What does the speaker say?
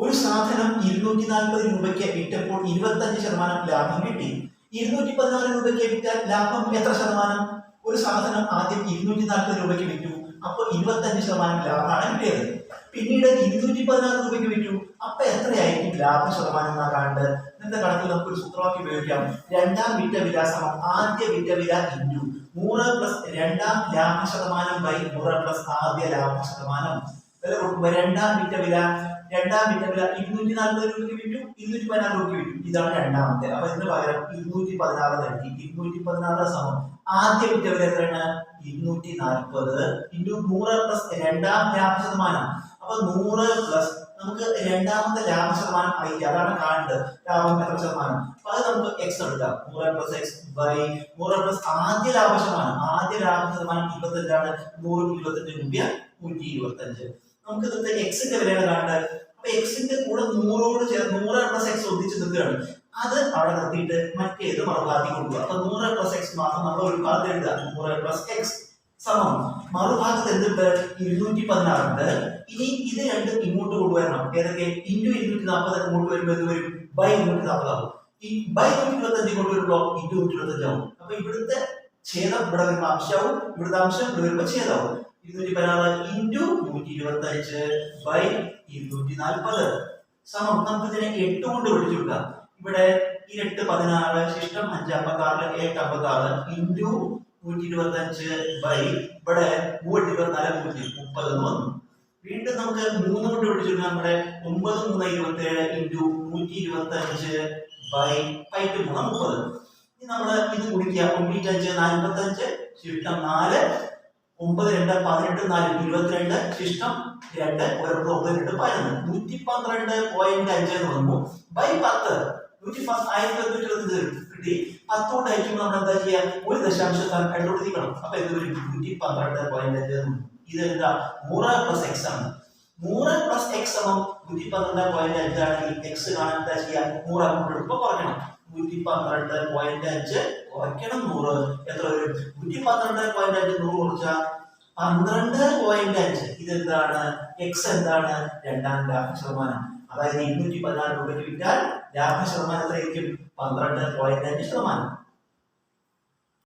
ഒരു സാധനം 240 രൂപയ്ക്ക് വിറ്റപ്പോൾ 25% ലാഭം കിട്ടി. 216 രൂപയ്ക്ക് വിറ്റാൽ ലാഭം എത്ര ശതമാനം? ഒരു സാധനം ആദ്യം 240 രൂപയ്ക്ക് വിറ്റു, അപ്പൊ 25% ലാഭമാണ് കിട്ടിയത്. പിന്നീട് 216 രൂപയ്ക്ക് വിറ്റു, അപ്പൊ എത്രയായിരിക്കും ലാഭ ശതമാനം എന്നാ കാണേണ്ടത്. ഇന്നത്തെ കണക്കിൽ നമുക്ക് ഒരു സൂത്രവാക്യം ഉപയോഗിക്കാം. രണ്ടാം വിറ്റ വില സമം ആദ്യ വിറ്റ വില ഇൻറ്റു 100 പ്ലസ് രണ്ടാം ലാഭ ശതമാനം ബൈ 100 പ്ലസ് ആദ്യ ലാഭ ശതമാനം. രണ്ടാം വിറ്റ വില 240 രൂപയ്ക്ക് വിറ്റു, 216 രൂപയ്ക്ക് വിറ്റു. ഇതാണ് രണ്ടാമത്തെ. അപ്പൊ ഇതിന് പകരം 216 നൽകി. 216 സമം ആദ്യ വിറ്റ വില എത്രയാണ്? 240 ഇൻറ്റു 100 പ്ലസ് രണ്ടാം ലാഭ ശതമാനം. അപ്പൊ 100 പ്ലസ് നമുക്ക് രണ്ടാമത്തെ ലാഭ ശതമാനം അറിയില്ല, അതാണ് കാണേണ്ടത്. ലാഭം എത്ര ശതമാനം? അപ്പൊ അത് നമുക്ക് എക്സ് എടുക്കാം. 100 പ്ലസ് എക്സ് ബൈ 100 പ്ലസ് ആദ്യ ലാഭ ശതമാനം. ആദ്യ ലാഭ ശതമാനം 25 ആണ്. 100 25 രൂപ 125. നമുക്ക് ഇന്നത്തെ എക്സിന്റെ വിലയാണ് കാണേണ്ടത്. അപ്പൊ എക്സിന്റെ കൂടെ 100ഓട് ചേർന്ന് 100 പ്ലസ് എക്സ് ഒന്നിച്ച് നിൽക്കുകയാണ്. അത് അവിടെ നിർത്തിയിട്ട് മറ്റേത് മറുഭാഗത്തിൽ കൊടുക്കുക. അപ്പൊ 100 പ്ലസ് എക്സ് മാത്രം നമ്മൾ ഒരു ഭാഗത്ത് എഴുതുക. 100 പ്ലസ് എക്സ് സമം മറുഭാഗത്ത് എന്തുണ്ട്? 216 ഉണ്ട്. ഇനി ഇത് രണ്ടും ഇങ്ങോട്ട് കൊണ്ടുവരണം. ഏതൊക്കെ? ഇൻറ്റു 240 ഇങ്ങോട്ട് വരുമ്പോൾ എന്ത് വരും? ബൈ 240 ആവും. ഈ ബൈ 125 ഇങ്ങോട്ട് വരുമ്പോൾ ഇൻറ്റു 125 ആവും. അപ്പൊ ഇവിടുത്തെ ഛേദം ഇവിടെ വരുമ്പോൾ അംശവും, ഇവിടുത്തെ അംശം ഇവിടെ വരുമ്പോൾ ഛേദവും. 216 ഇൻറ്റു 125 ബൈ 240 സമം നമുക്ക് ഇതിനെ 8 കൊണ്ട് പിടിച്ചു കൊടുക്കാം. ഇവിടെ ഈ 8 16 ശിഷ്ടം 5 56 8 56 ഇൻറ്റു 125 ബൈ ഇവിടെ 324 30 എന്ന് വന്നു. വീണ്ടും നമുക്ക് 3 കൊണ്ട് പിടിച്ചു കൊടുക്കാം. നമ്മുടെ 9 3 27 ഇൻറ്റു 125 ബൈ 3 30. ഇനി നമ്മൾ ഇത് കുടിക്കുക. 95 45 ശിഷ്ടം 4 9 2 18 4 22 ശിഷ്ടം 2 9 2 11 112.5 എന്ന് വന്നു ബൈ 10. 1225 കിട്ടി. 10 കൊണ്ട് ഹരിക്കുമ്പോൾ നമ്മൾ എന്താ ചെയ്യുക? ഒരു ദശാംശസ്ഥാനം കണ്ടുപിടിക്കണം. അപ്പൊ എന്ത് വരും? 112.5. ഇത് എന്താ? 100 പ്ലസ് എക്സ് ആണ്. 100 പ്ലസ് എക്സ് സമം 112.5 ആണെങ്കിൽ എക്സ് കാണാൻ എന്താ ചെയ്യുക? 100 കൊണ്ടെടുക്കുമ്പോൾ കുറയ്ക്കണം. 112.5 കുറയ്ക്കണം 100 എത്ര വരും? 112.5 100 കുറച്ചാൽ 12.5. ഇതെന്താണ്? എക്സ് എന്താണ്? രണ്ടാം ലാഭ ശതമാനം. അതായത് 216 രൂപയ്ക്ക് വിറ്റാൽ ലാഭ ശതമാനം എത്രയായിരിക്കും? 12.5%.